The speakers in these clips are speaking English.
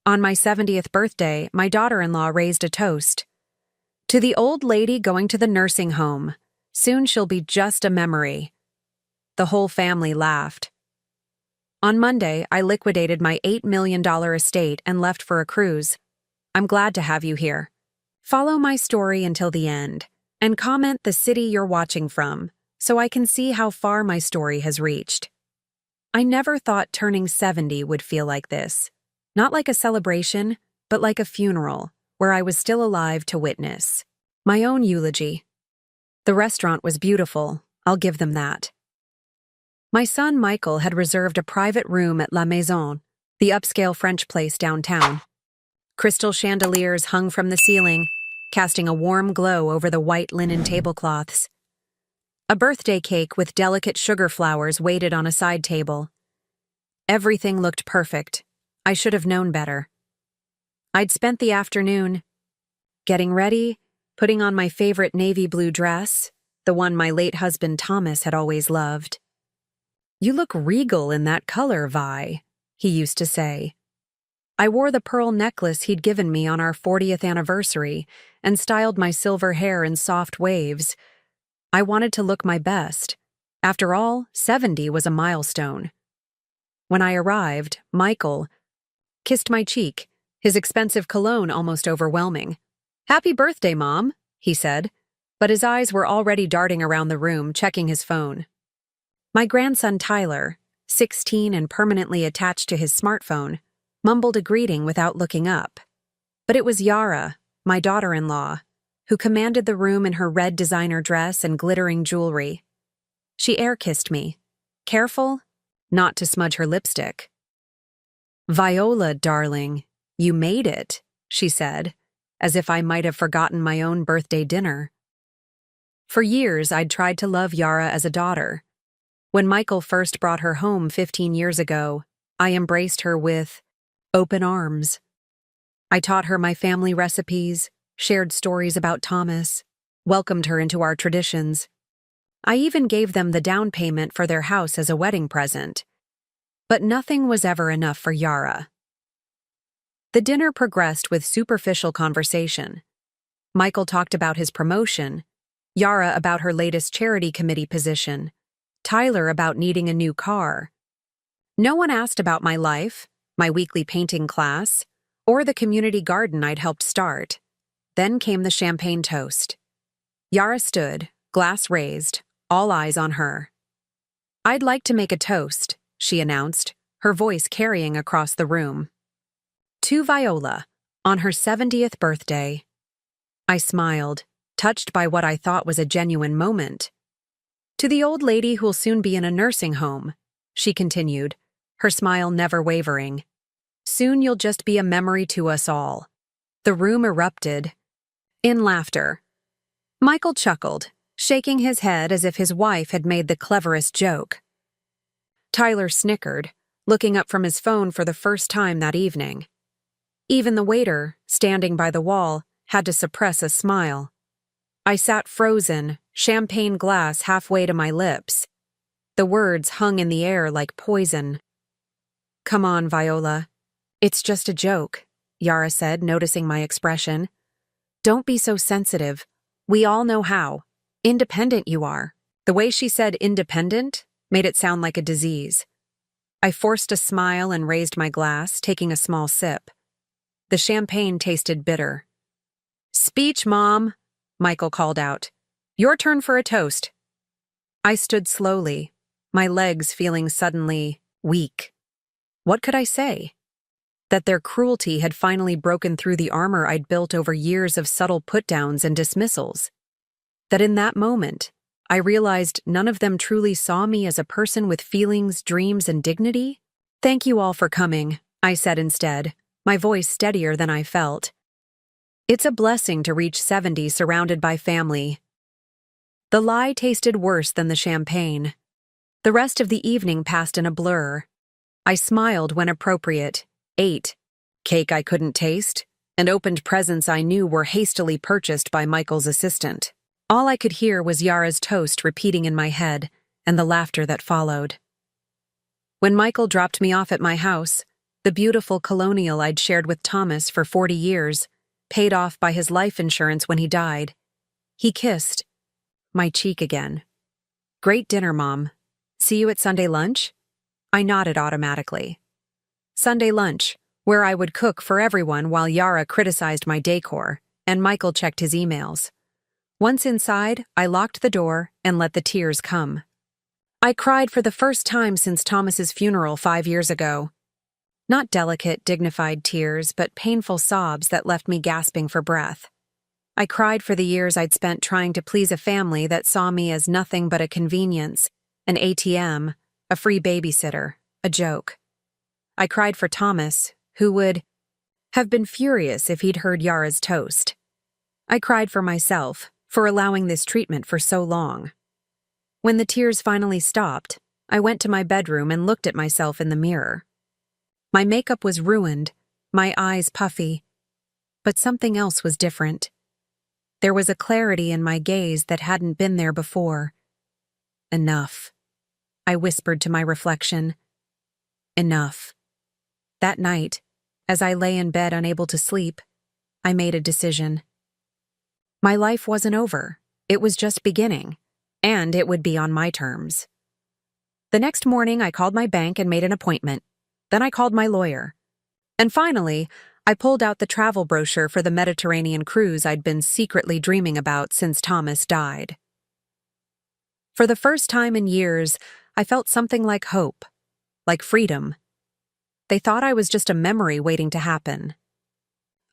On my 70th birthday, my daughter-in-law raised a toast. To the old lady going to the nursing home. Soon she'll be just a memory. The whole family laughed. On Monday, I liquidated my $8 million estate and left for a cruise. I'm glad to have you here. Follow my story until the end, and comment the city you're watching from, so I can see how far my story has reached. I never thought turning 70 would feel like this. Not like a celebration, but like a funeral, where I was still alive to witness. My own eulogy. The restaurant was beautiful, I'll give them that. My son Michael had reserved a private room at La Maison, the upscale French place downtown. Crystal chandeliers hung from the ceiling, casting a warm glow over the white linen tablecloths. A birthday cake with delicate sugar flowers waited on a side table. Everything looked perfect. I should have known better. I'd spent the afternoon getting ready, putting on my favorite navy blue dress, the one my late husband Thomas had always loved. "You look regal in that color, Vi," he used to say. I wore the pearl necklace he'd given me on our 40th anniversary and styled my silver hair in soft waves. I wanted to look my best. After all, 70 was a milestone. When I arrived, Michael kissed my cheek, his expensive cologne almost overwhelming. "Happy birthday, Mom," he said, but his eyes were already darting around the room, checking his phone. My grandson Tyler, 16 and permanently attached to his smartphone, mumbled a greeting without looking up. But it was Yara, my daughter-in-law, who commanded the room in her red designer dress and glittering jewelry. She air-kissed me, careful not to smudge her lipstick. "Viola, darling, you made it," she said, as if I might have forgotten my own birthday dinner. For years, I'd tried to love Yara as a daughter. When Michael first brought her home 15 years ago, I embraced her with open arms. I taught her my family recipes, shared stories about Thomas, welcomed her into our traditions. I even gave them the down payment for their house as a wedding present. But nothing was ever enough for Yara. The dinner progressed with superficial conversation. Michael talked about his promotion, Yara about her latest charity committee position, Tyler about needing a new car. No one asked about my life, my weekly painting class, or the community garden I'd helped start. Then came the champagne toast. Yara stood, glass raised, all eyes on her. "I'd like to make a toast," she announced, her voice carrying across the room. "To Viola, on her 70th birthday." I smiled, touched by what I thought was a genuine moment. "To the old lady who'll soon be in a nursing home," she continued, her smile never wavering. "Soon you'll just be a memory to us all." The room erupted in laughter. Michael chuckled, shaking his head as if his wife had made the cleverest joke. Tyler snickered, looking up from his phone for the first time that evening. Even the waiter, standing by the wall, had to suppress a smile. I sat frozen, champagne glass halfway to my lips. The words hung in the air like poison. "Come on, Viola. It's just a joke," Yara said, noticing my expression. "Don't be so sensitive. We all know how independent you are." The way she said independent made it sound like a disease. I forced a smile and raised my glass, taking a small sip. The champagne tasted bitter. "Speech, Mom," Michael called out. "Your turn for a toast." I stood slowly, my legs feeling suddenly weak. What could I say? That their cruelty had finally broken through the armor I'd built over years of subtle put-downs and dismissals. That in that moment, I realized none of them truly saw me as a person with feelings, dreams, and dignity. "Thank you all for coming," I said instead, my voice steadier than I felt. "It's a blessing to reach 70 surrounded by family." The lie tasted worse than the champagne. The rest of the evening passed in a blur. I smiled when appropriate, ate cake I couldn't taste, and opened presents I knew were hastily purchased by Michael's assistant. All I could hear was Yara's toast repeating in my head, and the laughter that followed. When Michael dropped me off at my house, The beautiful colonial I'd shared with Thomas for 40 years, paid off by his life insurance when he died. He kissed my cheek again. "Great dinner, Mom. See you at Sunday lunch?" I nodded automatically. Sunday lunch, where I would cook for everyone while Yara criticized my decor, and Michael checked his emails. Once inside, I locked the door and let the tears come. I cried for the first time since Thomas's funeral 5 years ago. Not delicate, dignified tears, but painful sobs that left me gasping for breath. I cried for the years I'd spent trying to please a family that saw me as nothing but a convenience, an ATM, a free babysitter, a joke. I cried for Thomas, who would have been furious if he'd heard Yara's toast. I cried for myself, for allowing this treatment for so long. When the tears finally stopped, I went to my bedroom and looked at myself in the mirror. My makeup was ruined, my eyes puffy, but something else was different. There was a clarity in my gaze that hadn't been there before. "Enough," I whispered to my reflection. "Enough." That night, as I lay in bed unable to sleep, I made a decision. My life wasn't over. It was just beginning, and it would be on my terms. The next morning, I called my bank and made an appointment. Then I called my lawyer. And finally, I pulled out the travel brochure for the Mediterranean cruise I'd been secretly dreaming about since Thomas died. For the first time in years, I felt something like hope, like freedom. They thought I was just a memory waiting to happen.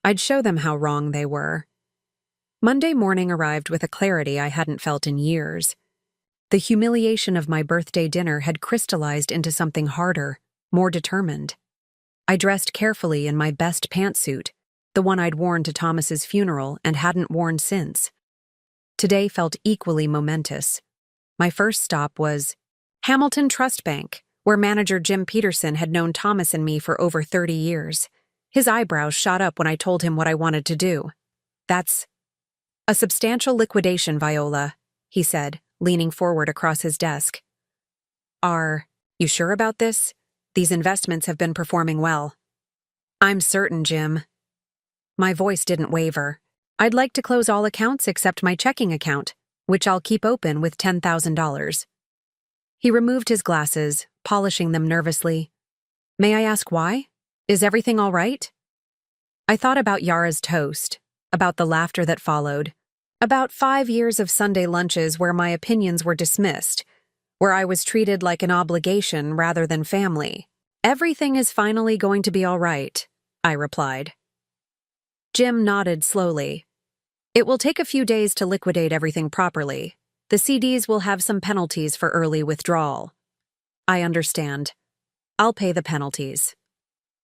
I'd show them how wrong they were. Monday morning arrived with a clarity I hadn't felt in years. The humiliation of my birthday dinner had crystallized into something harder, more determined. I dressed carefully in my best pantsuit, the one I'd worn to Thomas's funeral and hadn't worn since. Today felt equally momentous. My first stop was Hamilton Trust Bank, where manager Jim Peterson had known Thomas and me for over 30 years. His eyebrows shot up when I told him what I wanted to do. "That's a substantial liquidation, Viola," he said, leaning forward across his desk. "Are you sure about this? These investments have been performing well." "I'm certain, Jim." My voice didn't waver. "I'd like to close all accounts except my checking account, which I'll keep open with $10,000. He removed his glasses, polishing them nervously. "May I ask why? Is everything all right?" I thought about Yara's toast, about the laughter that followed, about 5 years of Sunday lunches where my opinions were dismissed, where I was treated like an obligation rather than family. "Everything is finally going to be all right," I replied. Jim nodded slowly. "It will take a few days to liquidate everything properly. The CDs will have some penalties for early withdrawal." "I understand. I'll pay the penalties."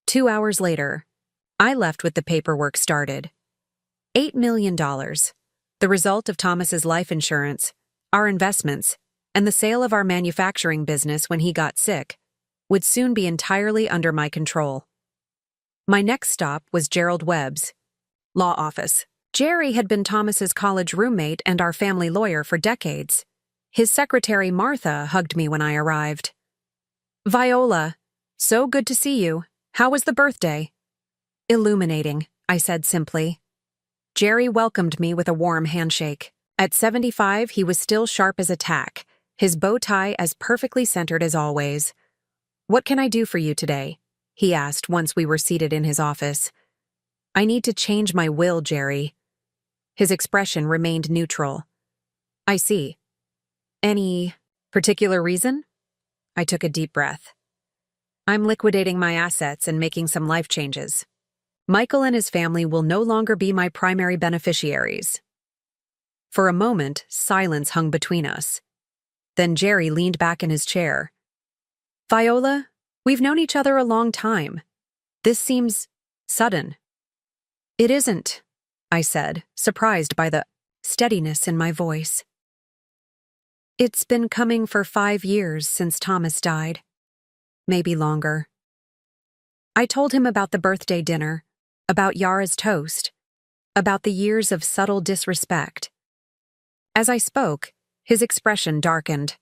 2 hours later, I left with the paperwork started. $8 million, the result of Thomas's life insurance, our investments, and the sale of our manufacturing business when he got sick, would soon be entirely under my control. My next stop was Gerald Webb's law office. Jerry had been Thomas's college roommate and our family lawyer for decades. His secretary, Martha, hugged me when I arrived. "Viola, so good to see you. How was the birthday?" "Illuminating," I said simply. Jerry welcomed me with a warm handshake. At 75, he was still sharp as a tack, his bow tie as perfectly centered as always. "What can I do for you today?" he asked once we were seated in his office. "I need to change my will, Jerry." His expression remained neutral. "I see. Any particular reason?" I took a deep breath. "I'm liquidating my assets and making some life changes. Michael and his family will no longer be my primary beneficiaries." For a moment, silence hung between us. Then Jerry leaned back in his chair. "Viola, we've known each other a long time. This seems sudden." "It isn't," I said, surprised by the steadiness in my voice. "It's been coming for 5 years since Thomas died. Maybe longer." I told him about the birthday dinner, about Yara's toast, about the years of subtle disrespect. As I spoke, his expression darkened.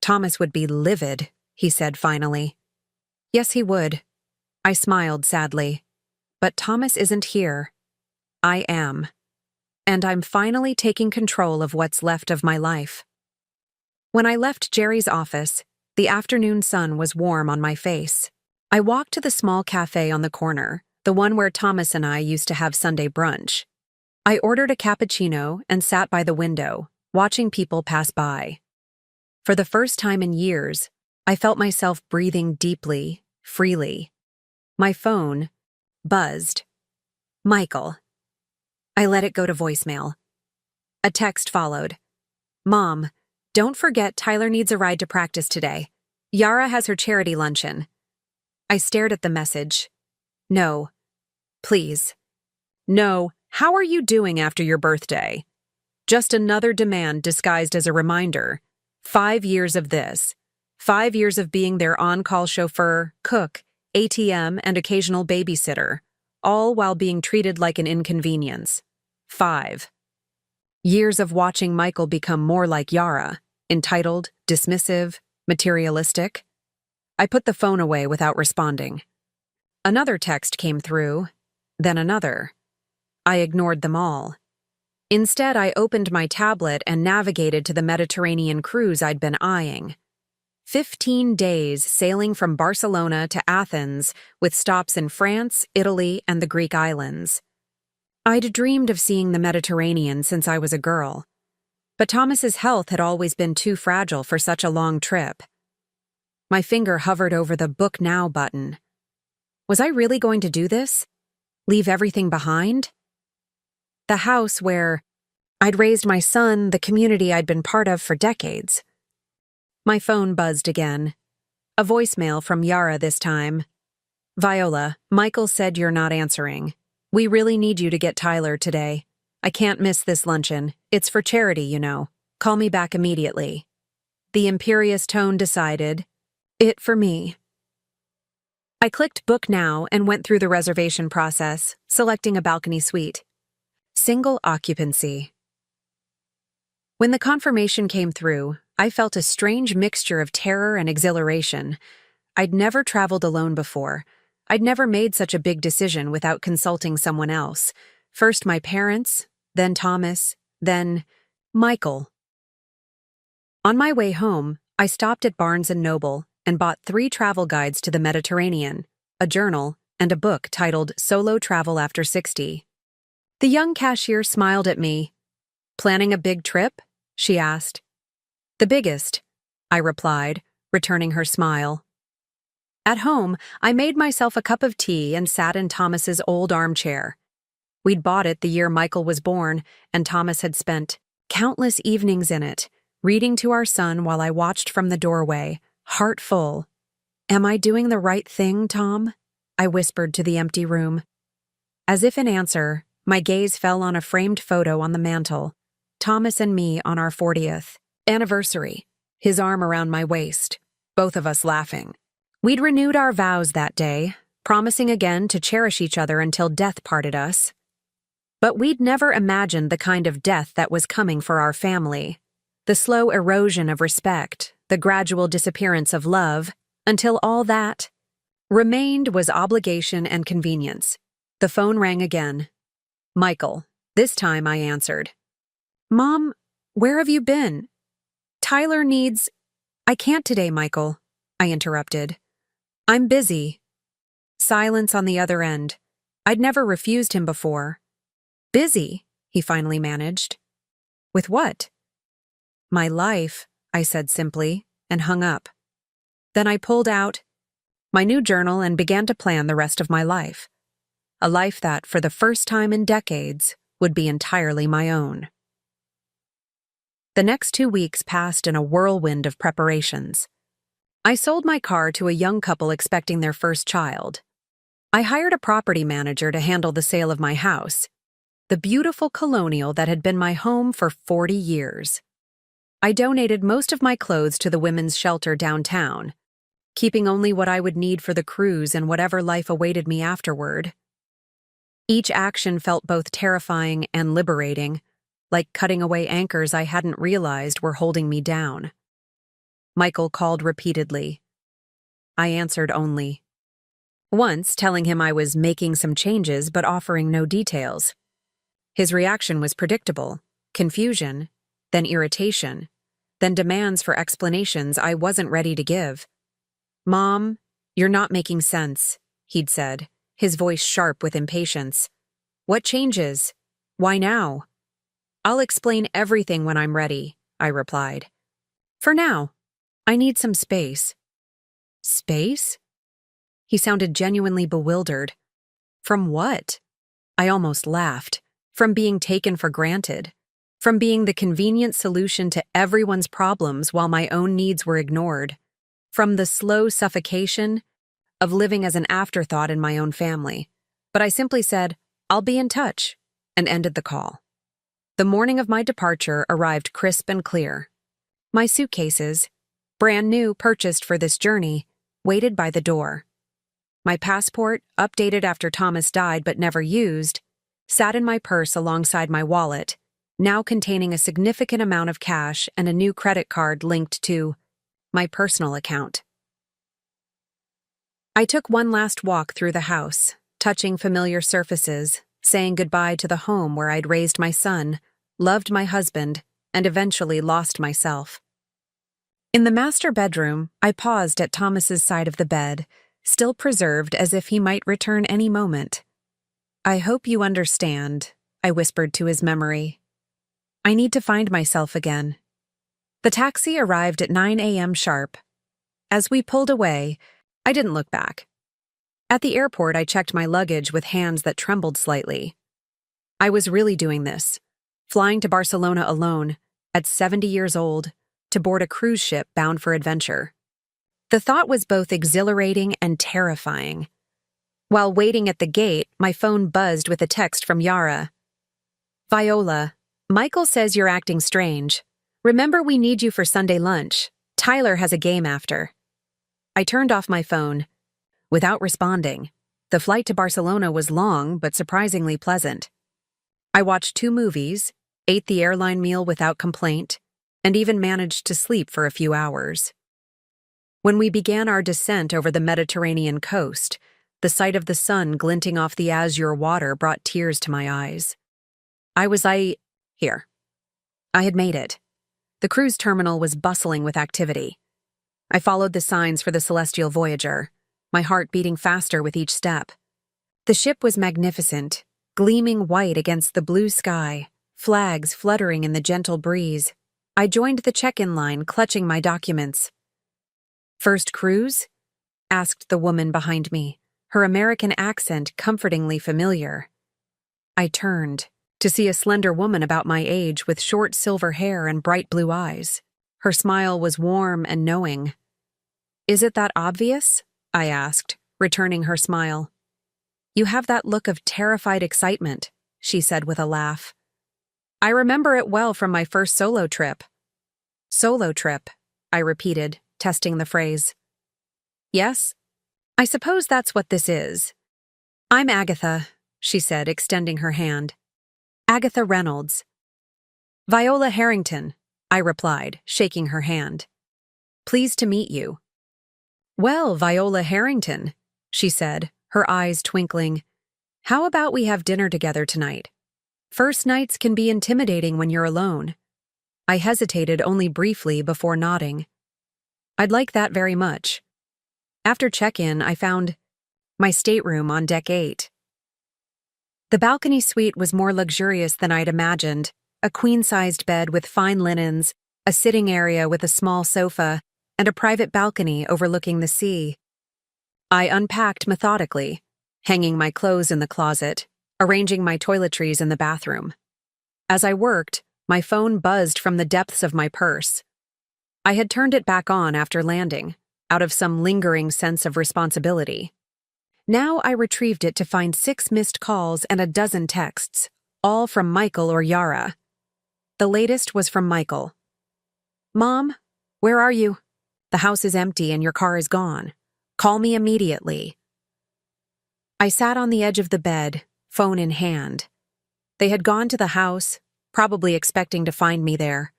"Thomas would be livid," he said finally. "Yes, he would. I smiled sadly. But Thomas isn't here. I am. And I'm finally taking control of what's left of my life. When I left Jerry's office, the afternoon sun was warm on my face. I walked to the small cafe on the corner, the one where Thomas and I used to have Sunday brunch. I ordered a cappuccino and sat by the window, watching people pass by. For the first time in years, I felt myself breathing deeply, freely. My phone buzzed. Michael. I let it go to voicemail. A text followed. Mom, don't forget Tyler needs a ride to practice today. Yara has her charity luncheon. I stared at the message. No. Please. No. How are you doing after your birthday? Just another demand disguised as a reminder. 5 years of this. 5 years of being their on-call chauffeur, cook, ATM, and occasional babysitter, all while being treated like an inconvenience. 5 years of watching Michael become more like Yara, entitled, dismissive, materialistic. I put the phone away without responding. Another text came through, then another. I ignored them all. Instead, I opened my tablet and navigated to the Mediterranean cruise I'd been eyeing. 15 days sailing from Barcelona to Athens, with stops in France, Italy, and the Greek islands. I'd dreamed of seeing the Mediterranean since I was a girl, but Thomas's health had always been too fragile for such a long trip. My finger hovered over the Book Now button. Was I really going to do this? Leave everything behind? The house where I'd raised my son, the community I'd been part of for decades. My phone buzzed again. A voicemail from Yara this time. Viola, Michael said you're not answering. We really need you to get Tyler today. I can't miss this luncheon. It's for charity, you know. Call me back immediately. The imperious tone decided. It for me. I clicked Book Now and went through the reservation process, selecting a balcony suite. Single occupancy. When the confirmation came through, I felt a strange mixture of terror and exhilaration. I'd never traveled alone before. I'd never made such a big decision without consulting someone else. First my parents, then Thomas, then Michael. On my way home, I stopped at Barnes & Noble and bought 3 travel guides to the Mediterranean, a journal, and a book titled Solo Travel After 60. The young cashier smiled at me. Planning a big trip? She asked. The biggest, I replied, returning her smile. At home, I made myself a cup of tea and sat in Thomas's old armchair. We'd bought it the year Michael was born, and Thomas had spent countless evenings in it, reading to our son while I watched from the doorway, heart full. Am I doing the right thing, Tom? I whispered to the empty room. As if in answer, my gaze fell on a framed photo on the mantel. Thomas and me on our 40th anniversary, his arm around my waist, both of us laughing. We'd renewed our vows that day, promising again to cherish each other until death parted us. But we'd never imagined the kind of death that was coming for our family. The slow erosion of respect, the gradual disappearance of love, until all that remained was obligation and convenience. The phone rang again. Michael. This time I answered. Mom, where have you been? Tyler needs... I can't today, Michael, I interrupted. I'm busy. Silence on the other end. I'd never refused him before. Busy, he finally managed. With what? My life, I said simply, and hung up. Then I pulled out my new journal and began to plan the rest of my life. A life that, for the first time in decades, would be entirely my own. The next 2 weeks passed in a whirlwind of preparations. I sold my car to a young couple expecting their first child. I hired a property manager to handle the sale of my house, the beautiful colonial that had been my home for 40 years. I donated most of my clothes to the women's shelter downtown, keeping only what I would need for the cruise and whatever life awaited me afterward. Each action felt both terrifying and liberating, like cutting away anchors I hadn't realized were holding me down. Michael called repeatedly. I answered only. once telling him I was making some changes but offering no details. His reaction was predictable: confusion, then irritation, then demands for explanations I wasn't ready to give. "Mom, you're not making sense," he'd said, his voice sharp with impatience. "What changes? Why now?" "I'll explain everything when I'm ready," I replied. "For now, I need some space." "Space?" He sounded genuinely bewildered. "From what?" I almost laughed. From being taken for granted. From being the convenient solution to everyone's problems while my own needs were ignored. From the slow suffocation of living as an afterthought in my own family. But I simply said, "I'll be in touch," and ended the call. The morning of my departure arrived crisp and clear. My suitcases, brand new, purchased for this journey, waited by the door. My passport, updated after Thomas died but never used, sat in my purse alongside my wallet, now containing a significant amount of cash and a new credit card linked to my personal account. I took one last walk through the house, touching familiar surfaces, saying goodbye to the home where I'd raised my son, loved my husband, and eventually lost myself. In the master bedroom, I paused at Thomas's side of the bed, still preserved as if he might return any moment. "I hope you understand," I whispered to his memory. "I need to find myself again." The taxi arrived at 9 a.m. sharp. As we pulled away, I didn't look back. At the airport, I checked my luggage with hands that trembled slightly. I was really doing this, flying to Barcelona alone, at 70 years old, to board a cruise ship bound for adventure. The thought was both exhilarating and terrifying. While waiting at the gate, my phone buzzed with a text from Yara. "Viola, Michael says you're acting strange. Remember, we need you for Sunday lunch. Tyler has a game after." I turned off my phone. Without responding, the flight to Barcelona was long but surprisingly pleasant. I watched 2 movies, ate the airline meal without complaint, and even managed to sleep for a few hours. When we began our descent over the Mediterranean coast, the sight of the sun glinting off the azure water brought tears to my eyes. Here. I had made it. The cruise terminal was bustling with activity. I followed the signs for the Celestial Voyager, my heart beating faster with each step. The ship was magnificent, gleaming white against the blue sky, flags fluttering in the gentle breeze. I joined the check-in line, clutching my documents. "First cruise?" asked the woman behind me, her American accent comfortingly familiar. I turned to see a slender woman about my age with short silver hair and bright blue eyes. Her smile was warm and knowing. "Is it that obvious?" I asked, returning her smile. "You have that look of terrified excitement," she said with a laugh. "I remember it well from my first solo trip." "Solo trip," I repeated, testing the phrase. "Yes, I suppose that's what this is." "I'm Agatha," she said, extending her hand. "Agatha Reynolds." "Viola Harrington," I replied, shaking her hand. "Pleased to meet you." "Well, Viola Harrington," she said, her eyes twinkling. "How about we have dinner together tonight? First nights can be intimidating when you're alone." I hesitated only briefly before nodding. "I'd like that very much." After check-in, I found my stateroom on deck 8. The balcony suite was more luxurious than I'd imagined, a queen-sized bed with fine linens, a sitting area with a small sofa, and a private balcony overlooking the sea. I unpacked methodically, hanging my clothes in the closet, arranging my toiletries in the bathroom. As I worked, my phone buzzed from the depths of my purse. I had turned it back on after landing, out of some lingering sense of responsibility. Now I retrieved it to find 6 missed calls and a dozen texts, all from Michael or Yara. The latest was from Michael. "Mom, where are you? The house is empty and your car is gone. Call me immediately." I sat on the edge of the bed, phone in hand. They had gone to the house, probably expecting to find me there,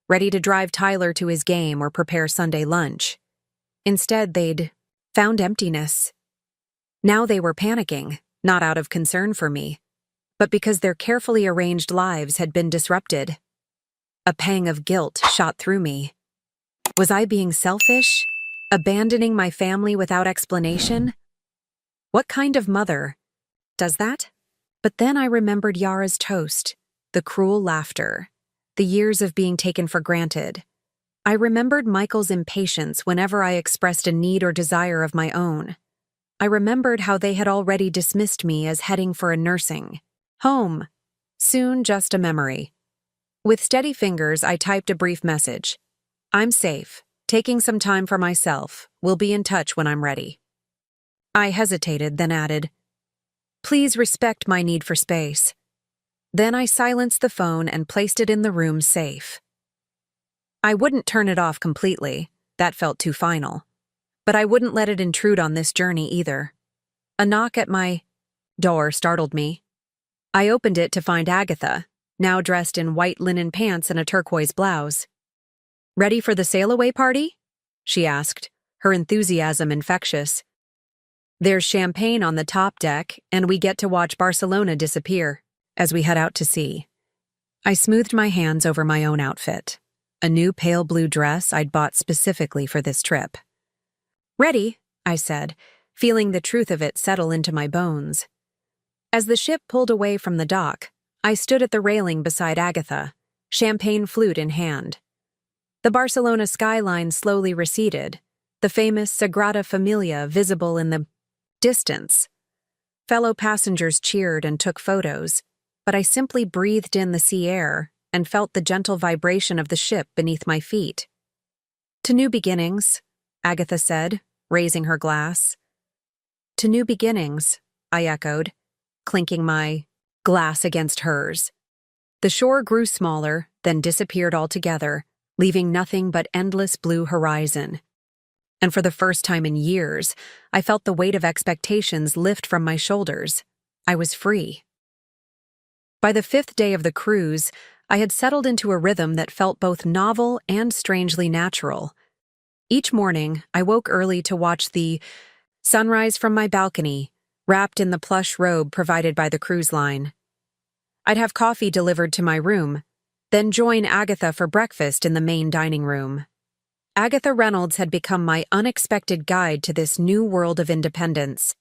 ready to drive Tyler to his game or prepare Sunday lunch. Instead, they'd found emptiness. Now they were panicking, not out of concern for me, but because their carefully arranged lives had been disrupted. A pang of guilt shot through me. Was I being selfish? Abandoning my family without explanation? What kind of mother does that? But then I remembered Yara's toast, the cruel laughter, the years of being taken for granted. I remembered Michael's impatience whenever I expressed a need or desire of my own. I remembered how they had already dismissed me as heading for a nursing home. Soon just a memory. With steady fingers, I typed a brief message. I'm safe, taking some time for myself. We'll be in touch when I'm ready. I hesitated, then added, Please respect my need for space. Then I silenced the phone and placed it in the room safe. I wouldn't turn it off completely, that felt too final. But I wouldn't let it intrude on this journey either. A knock at my door startled me. I opened it to find Agatha, now dressed in white linen pants and a turquoise blouse. Ready for the sail-away party? She asked, her enthusiasm infectious. There's champagne on the top deck, and we get to watch Barcelona disappear as we head out to sea. I smoothed my hands over my own outfit, a new pale blue dress I'd bought specifically for this trip. Ready, I said, feeling the truth of it settle into my bones. As the ship pulled away from the dock, I stood at the railing beside Agatha, champagne flute in hand. The Barcelona skyline slowly receded, the famous Sagrada Familia visible in the distance. Fellow passengers cheered and took photos, but I simply breathed in the sea air and felt the gentle vibration of the ship beneath my feet. To new beginnings, Agatha said, raising her glass. To new beginnings, I echoed, clinking my glass against hers. The shore grew smaller, then disappeared altogether, leaving nothing but endless blue horizon. And for the first time in years, I felt the weight of expectations lift from my shoulders. I was free. By the 5th day of the cruise, I had settled into a rhythm that felt both novel and strangely natural. Each morning, I woke early to watch the sunrise from my balcony, wrapped in the plush robe provided by the cruise line. I'd have coffee delivered to my room, then join Agatha for breakfast in the main dining room. Agatha Reynolds had become my unexpected guide to this new world of independence.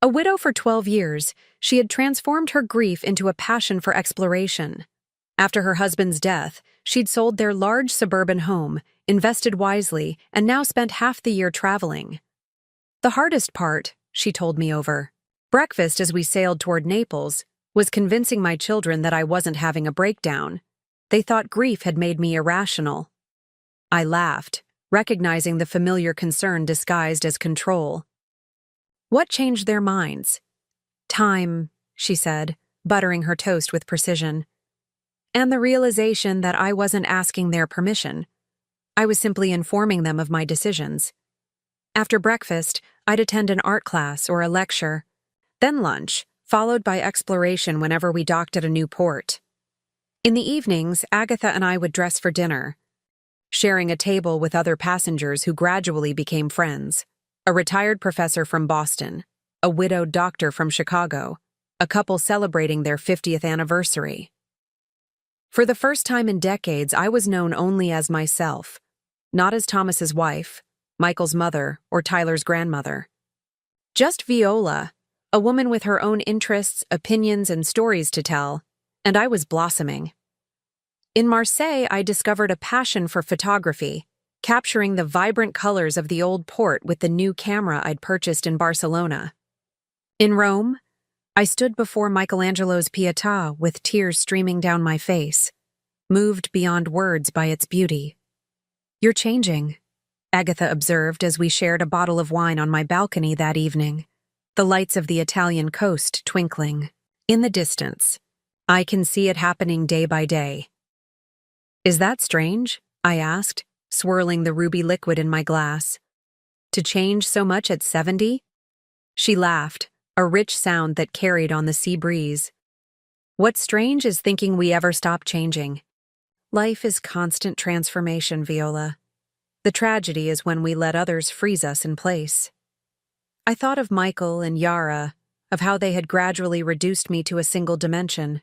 A widow for 12 years, she had transformed her grief into a passion for exploration. After her husband's death, she'd sold their large suburban home, invested wisely, and now spent half the year traveling. The hardest part, she told me over breakfast as we sailed toward Naples, was convincing my children that I wasn't having a breakdown. They thought grief had made me irrational. I laughed, recognizing the familiar concern disguised as control. What changed their minds? Time, she said, buttering her toast with precision. And the realization that I wasn't asking their permission. I was simply informing them of my decisions. After breakfast, I'd attend an art class or a lecture, then lunch, followed by exploration whenever we docked at a new port. In the evenings, Agatha and I would dress for dinner, sharing a table with other passengers who gradually became friends. A retired professor from Boston, a widowed doctor from Chicago, a couple celebrating their 50th anniversary. For the first time in decades, I was known only as myself, not as Thomas's wife, Michael's mother, or Tyler's grandmother. Just Viola, a woman with her own interests, opinions, and stories to tell, and I was blossoming. In Marseille, I discovered a passion for photography, capturing the vibrant colors of the old port with the new camera I'd purchased in Barcelona. In Rome, I stood before Michelangelo's Pietà with tears streaming down my face, moved beyond words by its beauty. You're changing, Agatha observed as we shared a bottle of wine on my balcony that evening, the lights of the Italian coast twinkling. In the distance, I can see it happening day by day. Is that strange? I asked, swirling the ruby liquid in my glass. To change so much at 70? She laughed, a rich sound that carried on the sea breeze. What's strange is thinking we ever stop changing. Life is constant transformation, Viola. The tragedy is when we let others freeze us in place. I thought of Michael and Yara, of how they had gradually reduced me to a single dimension,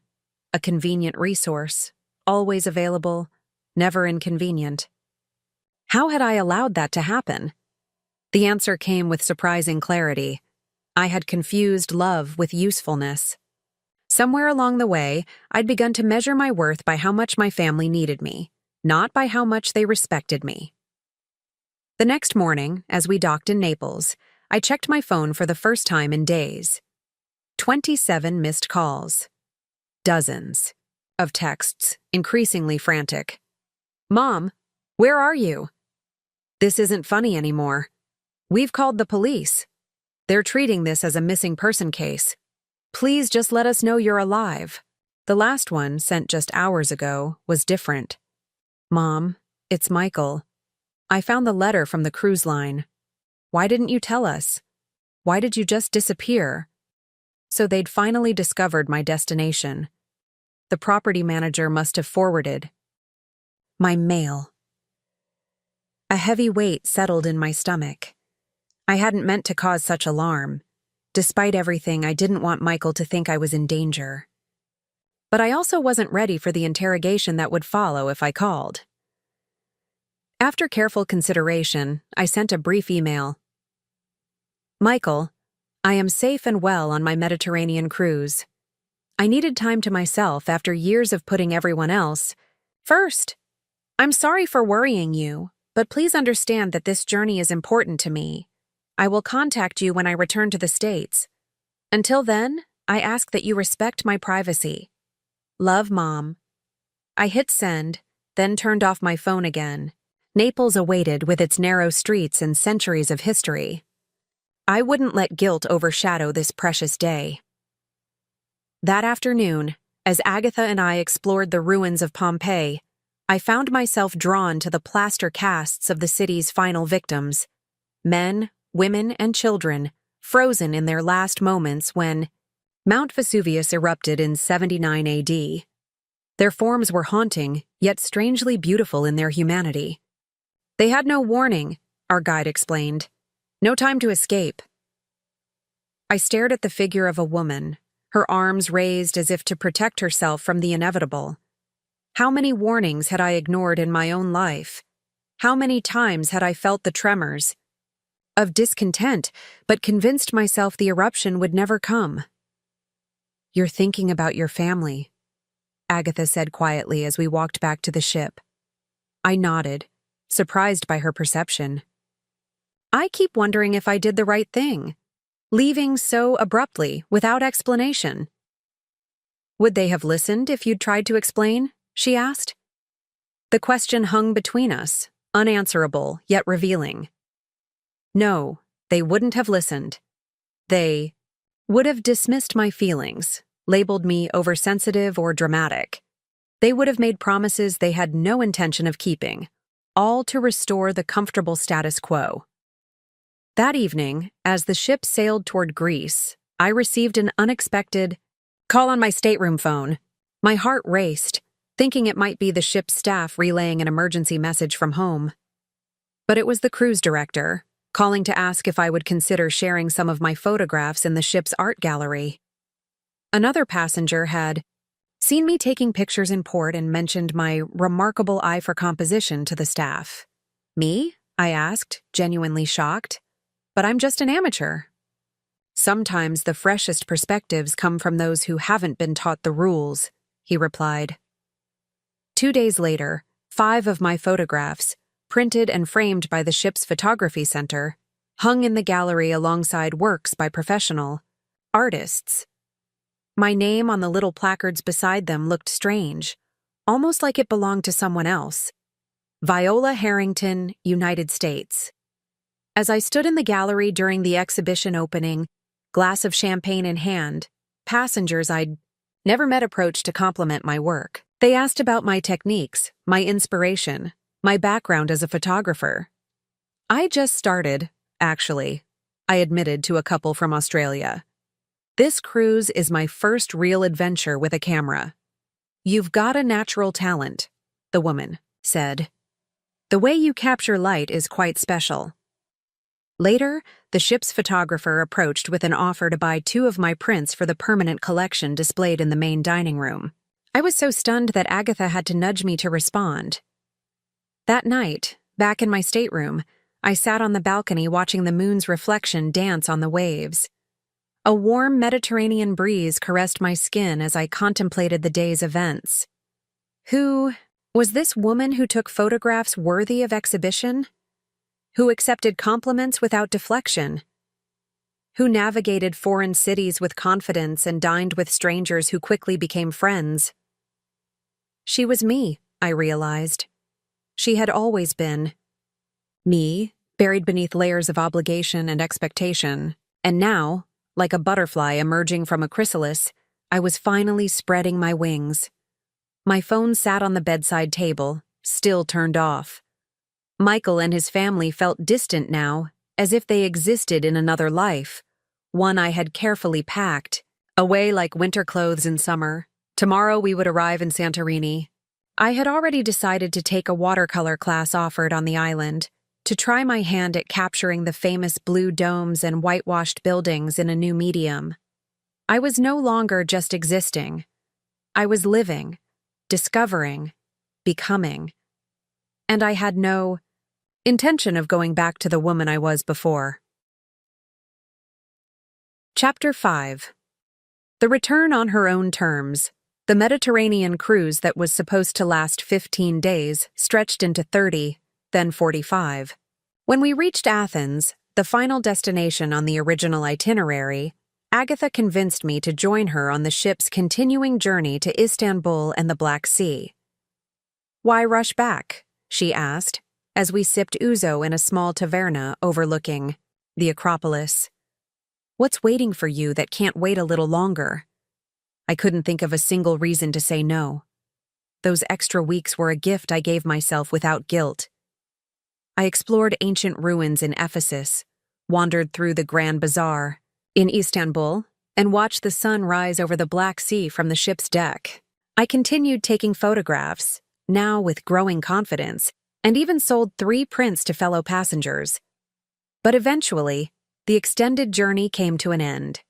a convenient resource, always available, never inconvenient. How had I allowed that to happen? The answer came with surprising clarity. I had confused love with usefulness. Somewhere along the way, I'd begun to measure my worth by how much my family needed me, not by how much they respected me. The next morning, as we docked in Naples, I checked my phone for the first time in days. 27 missed calls. Dozens of texts, increasingly frantic. "Mom, where are you? This isn't funny anymore. We've called the police. They're treating this as a missing person case. Please just let us know you're alive." The last one, sent just hours ago, was different. "Mom, it's Michael. I found the letter from the cruise line. Why didn't you tell us? Why did you just disappear?" So they'd finally discovered my destination. The property manager must have forwarded my mail. A heavy weight settled in my stomach. I hadn't meant to cause such alarm. Despite everything, I didn't want Michael to think I was in danger. But I also wasn't ready for the interrogation that would follow if I called. After careful consideration, I sent a brief email. "Michael, I am safe and well on my Mediterranean cruise. I needed time to myself after years of putting everyone else first. I'm sorry for worrying you, but please understand that this journey is important to me. I will contact you when I return to the States. Until then, I ask that you respect my privacy. Love, Mom." I hit send, then turned off my phone again. Naples awaited with its narrow streets and centuries of history. I wouldn't let guilt overshadow this precious day. That afternoon, as Agatha and I explored the ruins of Pompeii, I found myself drawn to the plaster casts of the city's final victims. Men, women, and children, frozen in their last moments when Mount Vesuvius erupted in 79 AD. Their forms were haunting, yet strangely beautiful in their humanity. They had no warning, our guide explained. No time to escape. I stared at the figure of a woman, her arms raised as if to protect herself from the inevitable. How many warnings had I ignored in my own life? How many times had I felt the tremors of discontent, but convinced myself the eruption would never come? "You're thinking about your family," Agatha said quietly as we walked back to the ship. I nodded, surprised by her perception. "I keep wondering if I did the right thing, leaving so abruptly, without explanation." "Would they have listened if you'd tried to explain?" she asked. The question hung between us, unanswerable yet revealing. No, they wouldn't have listened. They would have dismissed my feelings, labeled me oversensitive or dramatic. They would have made promises they had no intention of keeping, all to restore the comfortable status quo. That evening, as the ship sailed toward Greece, I received an unexpected call on my stateroom phone. My heart raced, thinking it might be the ship's staff relaying an emergency message from home. But it was the cruise director, calling to ask if I would consider sharing some of my photographs in the ship's art gallery. Another passenger had seen me taking pictures in port and mentioned my remarkable eye for composition to the staff. "Me?" I asked, genuinely shocked. "But I'm just an amateur." "Sometimes the freshest perspectives come from those who haven't been taught the rules," he replied. 2 days later, 5 of my photographs, printed and framed by the ship's photography center, hung in the gallery alongside works by professional artists. My name on the little placards beside them looked strange, almost like it belonged to someone else. Viola Harrington, United States. As I stood in the gallery during the exhibition opening, glass of champagne in hand, passengers I'd never met approached to compliment my work. They asked about my techniques, my inspiration, my background as a photographer. "I just started, actually," I admitted to a couple from Australia. "This cruise is my first real adventure with a camera." "You've got a natural talent," the woman said. "The way you capture light is quite special." Later, the ship's photographer approached with an offer to buy 2 of my prints for the permanent collection displayed in the main dining room. I was so stunned that Agatha had to nudge me to respond. That night, back in my stateroom, I sat on the balcony watching the moon's reflection dance on the waves. A warm Mediterranean breeze caressed my skin as I contemplated the day's events. Was this woman who took photographs worthy of exhibition? Who accepted compliments without deflection? Who navigated foreign cities with confidence and dined with strangers who quickly became friends? She was me, I realized. She had always been. Me, buried beneath layers of obligation and expectation, and now, like a butterfly emerging from a chrysalis, I was finally spreading my wings. My phone sat on the bedside table, still turned off. Michael and his family felt distant now, as if they existed in another life, one I had carefully packed, away like winter clothes in summer. Tomorrow we would arrive in Santorini. I had already decided to take a watercolor class offered on the island, to try my hand at capturing the famous blue domes and whitewashed buildings in a new medium. I was no longer just existing. I was living, discovering, becoming. And I had no intention of going back to the woman I was before. Chapter 5. The return on her own terms. The Mediterranean cruise that was supposed to last 15 days stretched into 30, then 45. When we reached Athens, the final destination on the original itinerary, Agatha convinced me to join her on the ship's continuing journey to Istanbul and the Black Sea. "Why rush back?" she asked, as we sipped ouzo in a small taverna overlooking the Acropolis. "What's waiting for you that can't wait a little longer?" I couldn't think of a single reason to say no. Those extra weeks were a gift I gave myself without guilt. I explored ancient ruins in Ephesus, wandered through the Grand Bazaar in Istanbul, and watched the sun rise over the Black Sea from the ship's deck. I continued taking photographs, now with growing confidence, and even sold 3 prints to fellow passengers. But eventually, the extended journey came to an end.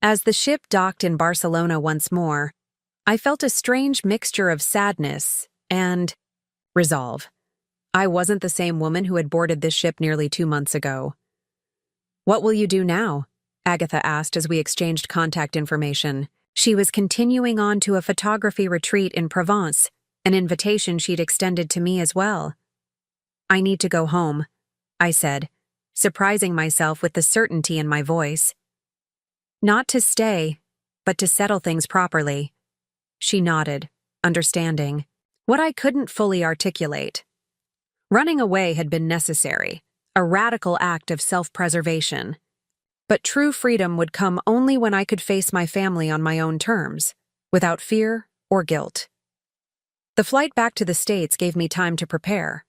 As the ship docked in Barcelona once more, I felt a strange mixture of sadness and resolve. I wasn't the same woman who had boarded this ship nearly 2 months ago. "What will you do now?" Agatha asked as we exchanged contact information. She was continuing on to a photography retreat in Provence, an invitation she'd extended to me as well. "I need to go home," I said, surprising myself with the certainty in my voice. "Not to stay, but to settle things properly." She nodded, understanding what I couldn't fully articulate. Running away had been necessary, a radical act of self-preservation. But true freedom would come only when I could face my family on my own terms, without fear or guilt. The flight back to the States gave me time to prepare.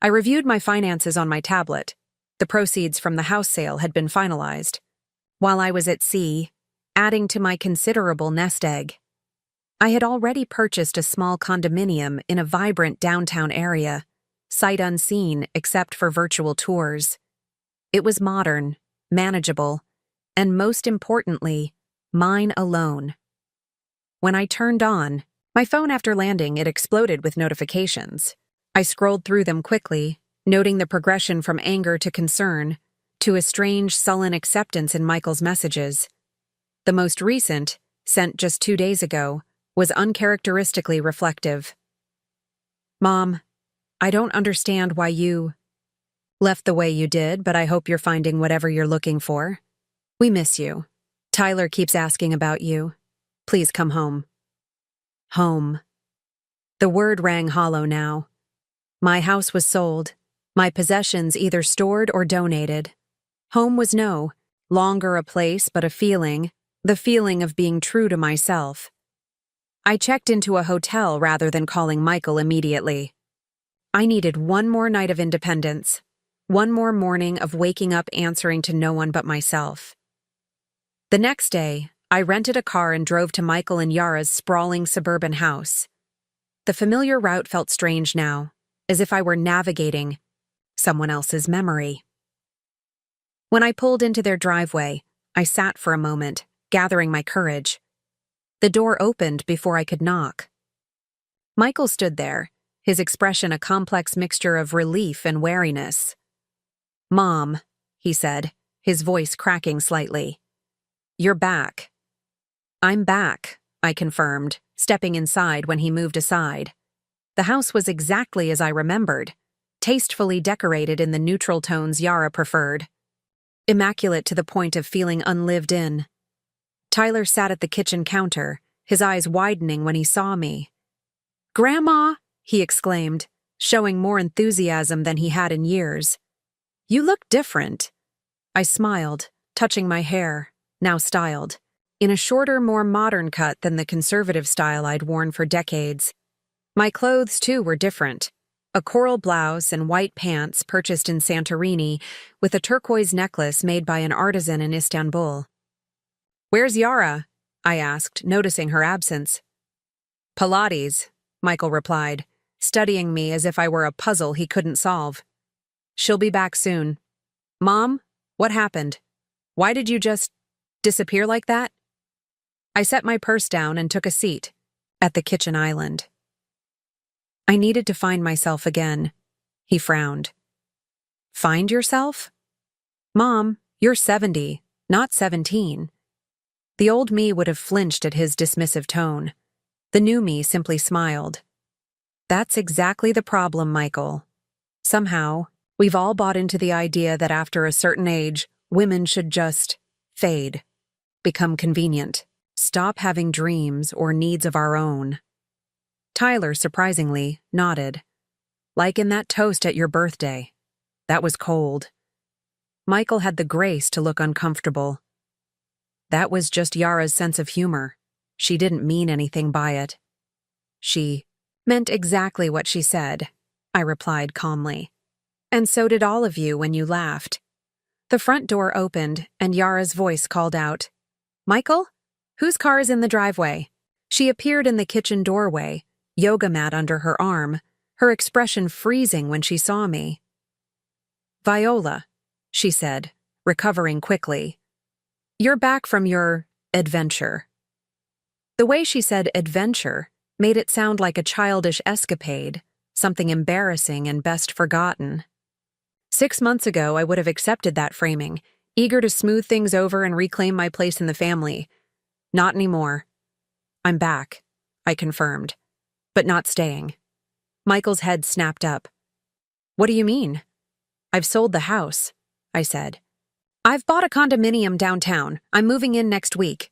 I reviewed my finances on my tablet. The proceeds from the house sale had been finalized. While I was at sea, adding to my considerable nest egg. I had already purchased a small condominium in a vibrant downtown area, sight unseen except for virtual tours. It was modern, manageable, and most importantly, mine alone. When I turned on my phone after landing, it exploded with notifications. I scrolled through them quickly, noting the progression from anger to concern, to a strange, sullen acceptance in Michael's messages. The most recent, sent just 2 days ago, was uncharacteristically reflective. "Mom, I don't understand why you left the way you did, but I hope you're finding whatever you're looking for. We miss you. Tyler keeps asking about you. Please come home." Home. The word rang hollow now. My house was sold, my possessions either stored or donated. Home was no longer a place but a feeling, the feeling of being true to myself. I checked into a hotel rather than calling Michael immediately. I needed one more night of independence, one more morning of waking up answering to no one but myself. The next day, I rented a car and drove to Michael and Yara's sprawling suburban house. The familiar route felt strange now, as if I were navigating someone else's memory. When I pulled into their driveway, I sat for a moment, gathering my courage. The door opened before I could knock. Michael stood there, his expression a complex mixture of relief and wariness. "Mom," he said, his voice cracking slightly. "You're back." "I'm back," I confirmed, stepping inside when he moved aside. The house was exactly as I remembered, tastefully decorated in the neutral tones Yara preferred. Immaculate to the point of feeling unlived in. Tyler sat at the kitchen counter, his eyes widening when he saw me. "Grandma!" he exclaimed, showing more enthusiasm than he had in years. "You look different." I smiled, touching my hair, now styled, in a shorter, more modern cut than the conservative style I'd worn for decades. My clothes, too, were different. A coral blouse and white pants purchased in Santorini, with a turquoise necklace made by an artisan in Istanbul. "Where's Yara?" I asked, noticing her absence. "Pilates," Michael replied, studying me as if I were a puzzle he couldn't solve. "She'll be back soon." "Mom, what happened? Why did you just disappear like that?" I set my purse down and took a seat at the kitchen island. "I needed to find myself again," he frowned. "Find yourself? Mom, you're 70, not 17. The old me would have flinched at his dismissive tone. The new me simply smiled. "That's exactly the problem, Michael. Somehow, we've all bought into the idea that after a certain age, women should just fade, become convenient, stop having dreams or needs of our own." Tyler, surprisingly, nodded. "Like in that toast at your birthday. That was cold." Michael had the grace to look uncomfortable. "That was just Yara's sense of humor. She didn't mean anything by it." "She meant exactly what she said," I replied calmly. "And so did all of you when you laughed." The front door opened, and Yara's voice called out, "Michael? Whose car is in the driveway?" She appeared in the kitchen doorway, yoga mat under her arm, her expression freezing when she saw me. "Viola," she said, recovering quickly. "You're back from your adventure." The way she said adventure made it sound like a childish escapade, something embarrassing and best forgotten. 6 months ago, I would have accepted that framing, eager to smooth things over and reclaim my place in the family. Not anymore. "I'm back," I confirmed, "but not staying." Michael's head snapped up. "What do you mean?" "I've sold the house," I said. "I've bought a condominium downtown. I'm moving in next week."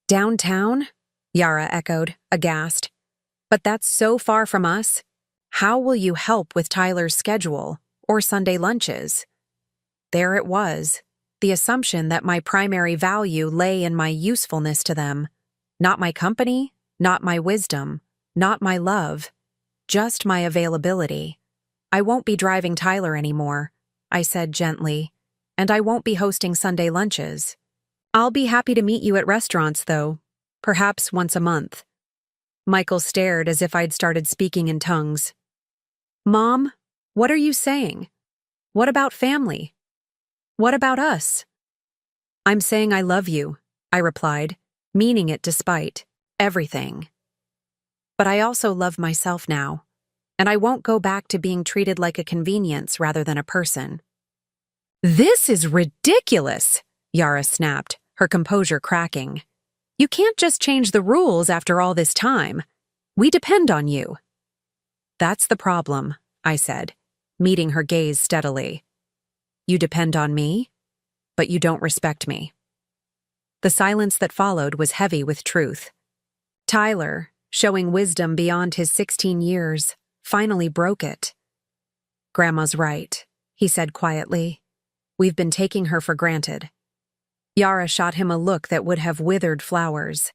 "Downtown?" Yara echoed, aghast. "But that's so far from us. How will you help with Tyler's schedule or Sunday lunches?" There it was, the assumption that my primary value lay in my usefulness to them. Not my company, not my wisdom, not my love, just my availability. "I won't be driving Tyler anymore," I said gently, "and I won't be hosting Sunday lunches. I'll be happy to meet you at restaurants, though, perhaps once a month." Michael stared as if I'd started speaking in tongues. "Mom, what are you saying? What about family? What about us?" "I'm saying I love you," I replied, meaning it despite everything. "But I also love myself now, and I won't go back to being treated like a convenience rather than a person." "This is ridiculous," Yara snapped, her composure cracking. "You can't just change the rules after all this time. We depend on you." "That's the problem," I said, meeting her gaze steadily. "You depend on me, but you don't respect me." The silence that followed was heavy with truth. Tyler, showing wisdom beyond his 16 years, finally broke it. "Grandma's right," he said quietly. "We've been taking her for granted." Yara shot him a look that would have withered flowers.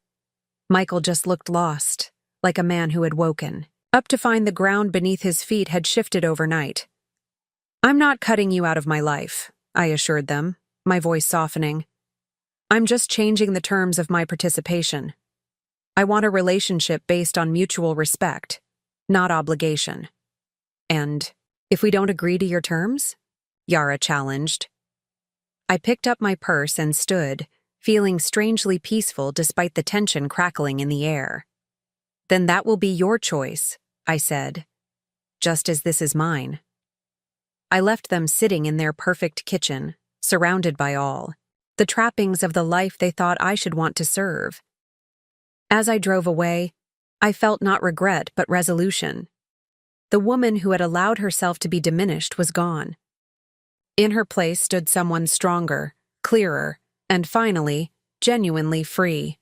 Michael just looked lost, like a man who had woken, up to find the ground beneath his feet had shifted overnight. "I'm not cutting you out of my life," I assured them, my voice softening. "I'm just changing the terms of my participation. I want a relationship based on mutual respect, not obligation." "And if we don't agree to your terms?" Yara challenged. I picked up my purse and stood, feeling strangely peaceful despite the tension crackling in the air. "Then that will be your choice," I said, "just as this is mine." I left them sitting in their perfect kitchen, surrounded by all, the trappings of the life they thought I should want to serve. As I drove away, I felt not regret but resolution. The woman who had allowed herself to be diminished was gone. In her place stood someone stronger, clearer, and finally, genuinely free.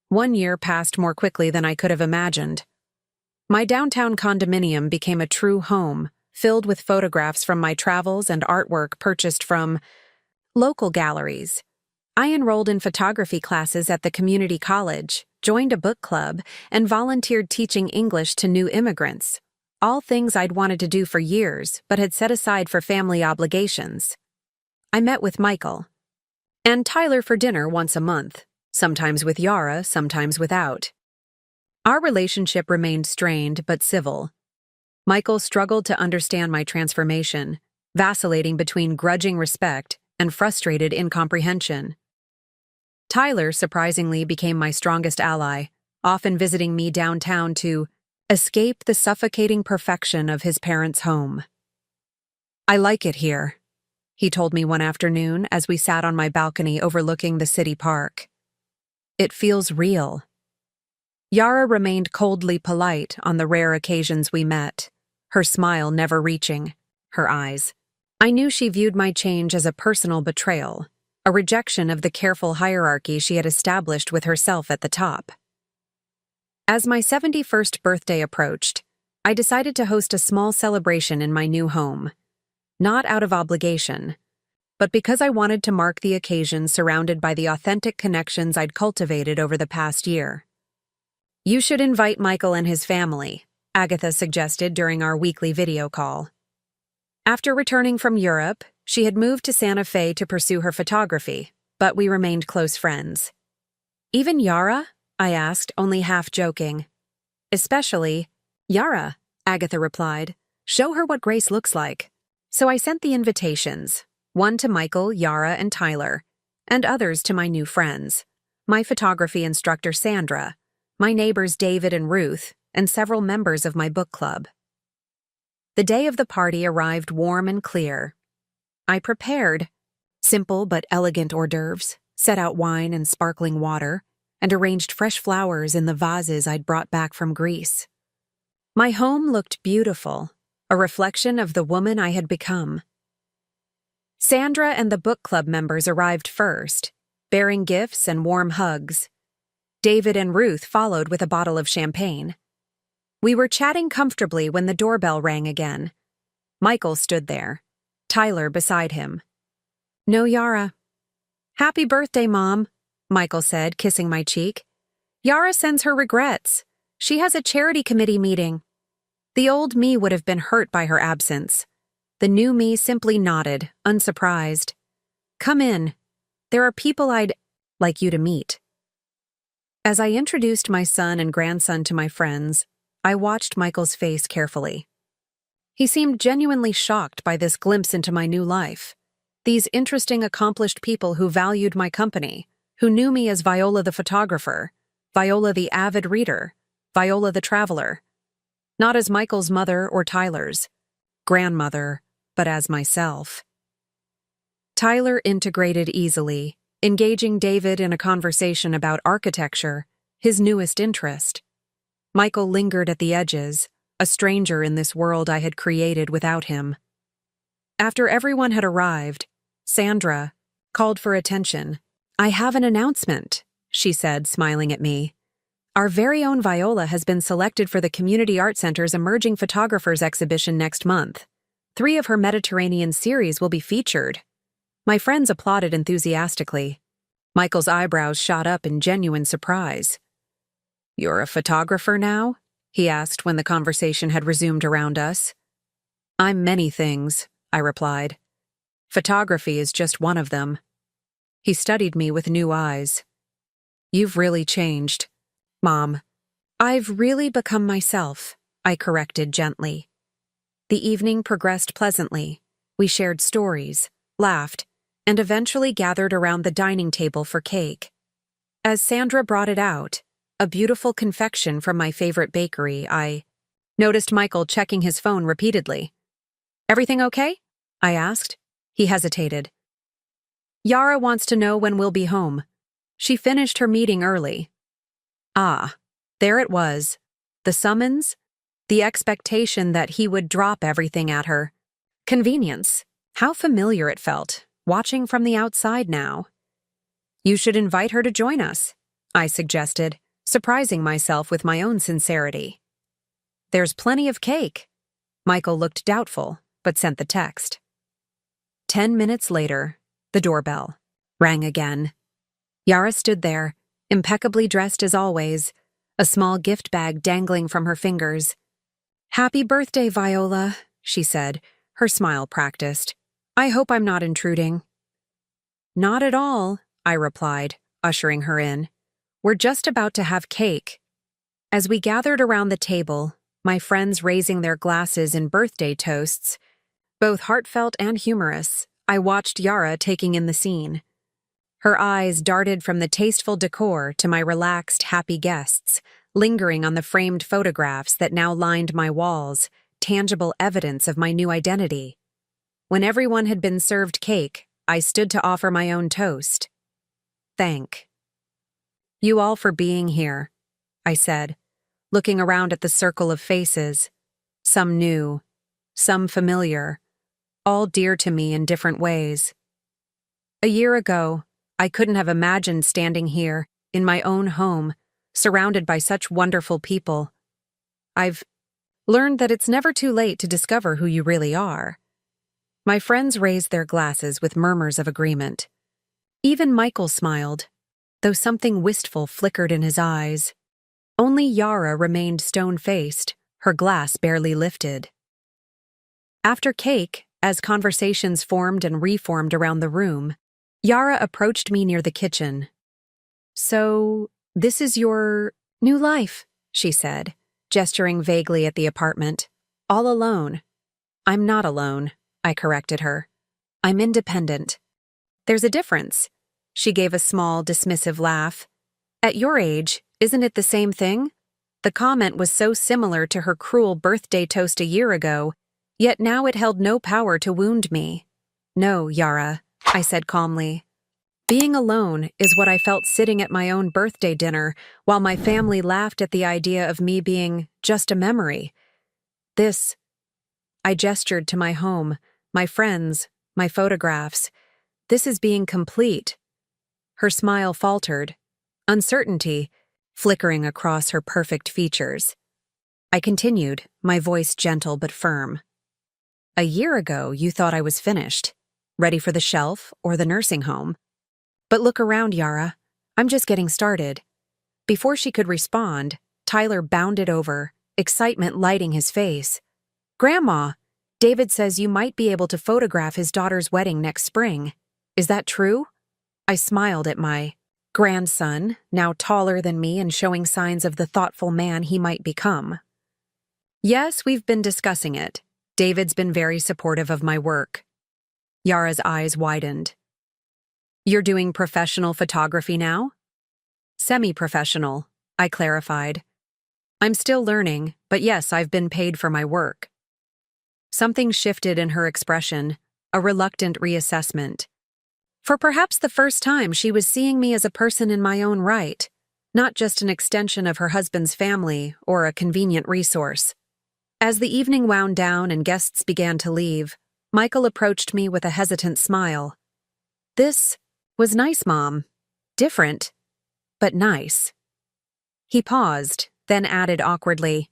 1 year passed more quickly than I could have imagined. My downtown condominium became a true home, filled with photographs from my travels and artwork purchased from local galleries. I enrolled in photography classes at the community college, joined a book club, and volunteered teaching English to new immigrants. All things I'd wanted to do for years, but had set aside for family obligations. I met with Michael and Tyler for dinner once a month, sometimes with Yara, sometimes without. Our relationship remained strained but civil. Michael struggled to understand my transformation, vacillating between grudging respect and frustrated incomprehension. Tyler surprisingly became my strongest ally, often visiting me downtown to escape the suffocating perfection of his parents' home. "I like it here," he told me one afternoon as we sat on my balcony overlooking the city park. "It feels real." Yara remained coldly polite on the rare occasions we met, her smile never reaching her eyes. I knew she viewed my change as a personal betrayal, a rejection of the careful hierarchy she had established with herself at the top. As my 71st birthday approached, I decided to host a small celebration in my new home. Not out of obligation, but because I wanted to mark the occasion surrounded by the authentic connections I'd cultivated over the past year. "You should invite Michael and his family," Agatha suggested during our weekly video call. After returning from Europe, she had moved to Santa Fe to pursue her photography, but we remained close friends. "Even Yara?" I asked, only half joking. "Especially Yara," Agatha replied. "Show her what grace looks like." So I sent the invitations, one to Michael, Yara, and Tyler, and others to my new friends, my photography instructor Sandra, my neighbors David and Ruth, and several members of my book club. The day of the party arrived warm and clear. I prepared simple but elegant hors d'oeuvres, set out wine and sparkling water, and arranged fresh flowers in the vases I'd brought back from Greece. My home looked beautiful, a reflection of the woman I had become. Sandra and the book club members arrived first, bearing gifts and warm hugs. David and Ruth followed with a bottle of champagne. We were chatting comfortably when the doorbell rang again. Michael stood there, Tyler beside him. "No Yara." "Happy birthday, Mom," Michael said, kissing my cheek. "Yara sends her regrets. She has a charity committee meeting." The old me would have been hurt by her absence. The new me simply nodded, unsurprised. "Come in. There are people I'd like you to meet." As I introduced my son and grandson to my friends, I watched Michael's face carefully. He seemed genuinely shocked by this glimpse into my new life. These interesting, accomplished people who valued my company, who knew me as Viola the photographer, Viola the avid reader, Viola the traveler. Not as Michael's mother or Tyler's grandmother, but as myself. Tyler integrated easily, engaging David in a conversation about architecture, his newest interest. Michael lingered at the edges, a stranger in this world I had created without him. After everyone had arrived, Sandra called for attention. "I have an announcement," she said, smiling at me. "Our very own Viola has been selected for the Community Art Center's Emerging Photographers exhibition next month. 3 of her Mediterranean series will be featured." My friends applauded enthusiastically. Michael's eyebrows shot up in genuine surprise. "You're a photographer now?" he asked when the conversation had resumed around us. "I'm many things," I replied. "Photography is just one of them." He studied me with new eyes. "You've really changed, Mom." "I've really become myself," I corrected gently. The evening progressed pleasantly. We shared stories, laughed, and eventually gathered around the dining table for cake. As Sandra brought it out, a beautiful confection from my favorite bakery, I noticed Michael checking his phone repeatedly. "Everything okay?" I asked. He hesitated. "Yara wants to know when we'll be home. She finished her meeting early." Ah, there it was. The summons, the expectation that he would drop everything at her. Convenience. How familiar it felt, watching from the outside now. "You should invite her to join us," I suggested, surprising myself with my own sincerity. "There's plenty of cake." Michael looked doubtful, but sent the text. 10 minutes later, the doorbell rang again. Yara stood there, impeccably dressed as always, a small gift bag dangling from her fingers. "Happy birthday, Viola," she said, her smile practiced. "I hope I'm not intruding." "Not at all," I replied, ushering her in. "We're just about to have cake." As we gathered around the table, my friends raising their glasses in birthday toasts, both heartfelt and humorous, I watched Yara taking in the scene. Her eyes darted from the tasteful decor to my relaxed, happy guests, lingering on the framed photographs that now lined my walls, tangible evidence of my new identity. When everyone had been served cake, I stood to offer my own toast. "Thank you all for being here," I said, looking around at the circle of faces, some new, some familiar, all dear to me in different ways. A year ago, I couldn't have imagined standing here, in my own home, surrounded by such wonderful people. I've learned that it's never too late to discover who you really are. My friends raised their glasses with murmurs of agreement. Even Michael smiled, though something wistful flickered in his eyes. Only Yara remained stone-faced, her glass barely lifted. After cake, as conversations formed and reformed around the room, Yara approached me near the kitchen. "So, this is your new life," she said, gesturing vaguely at the apartment. "All alone." "I'm not alone," I corrected her. "I'm independent." "There's a difference." She gave a small, dismissive laugh. "At your age, isn't it the same thing?" The comment was so similar to her cruel birthday toast a year ago, yet now it held no power to wound me. "No, Yara," I said calmly. "Being alone is what I felt sitting at my own birthday dinner while my family laughed at the idea of me being just a memory. This," I gestured to my home, my friends, my photographs. "This is being complete." Her smile faltered, uncertainty flickering across her perfect features. I continued, my voice gentle but firm. "A year ago, you thought I was finished, ready for the shelf or the nursing home. But look around, Yara. I'm just getting started." Before she could respond, Tyler bounded over, excitement lighting his face. "Grandma, David says you might be able to photograph his daughter's wedding next spring. Is that true?" I smiled at my grandson, now taller than me and showing signs of the thoughtful man he might become. "Yes, we've been discussing it. David's been very supportive of my work." Yara's eyes widened. "You're doing professional photography now?" "Semi-professional," I clarified. "I'm still learning, but yes, I've been paid for my work." Something shifted in her expression, a reluctant reassessment. For perhaps the first time, she was seeing me as a person in my own right, not just an extension of her husband's family or a convenient resource. As the evening wound down and guests began to leave, Michael approached me with a hesitant smile. "This was nice, Mom. Different, but nice." He paused, then added awkwardly,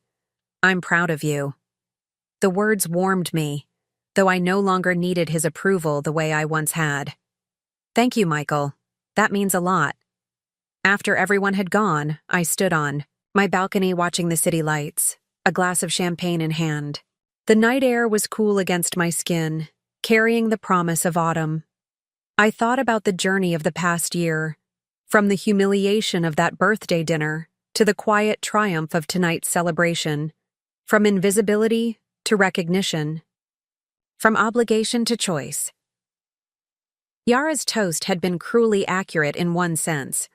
"I'm proud of you." The words warmed me, though I no longer needed his approval the way I once had. "Thank you, Michael. That means a lot." After everyone had gone, I stood on my balcony watching the city lights, a glass of champagne in hand. The night air was cool against my skin, carrying the promise of autumn. I thought about the journey of the past year, from the humiliation of that birthday dinner to the quiet triumph of tonight's celebration, from invisibility to recognition, from obligation to choice. Yara's toast had been cruelly accurate in one sense.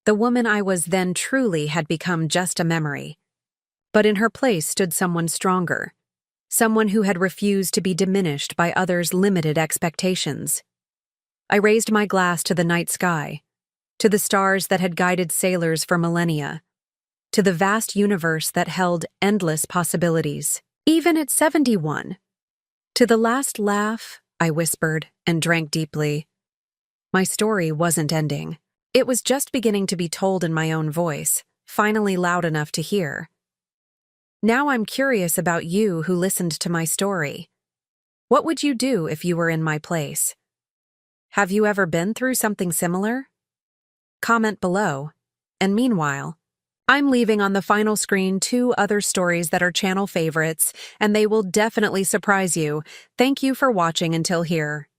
The woman I was then truly had become just a memory. But in her place stood someone stronger. Someone who had refused to be diminished by others' limited expectations. I raised my glass to the night sky, to the stars that had guided sailors for millennia, to the vast universe that held endless possibilities, even at 71. To the last laugh, I whispered and drank deeply. My story wasn't ending. It was just beginning to be told in my own voice, finally loud enough to hear. Now I'm curious about you who listened to my story. What would you do if you were in my place? Have you ever been through something similar? Comment below. And meanwhile, I'm leaving on the final screen 2 other stories that are channel favorites, and they will definitely surprise you. Thank you for watching until here.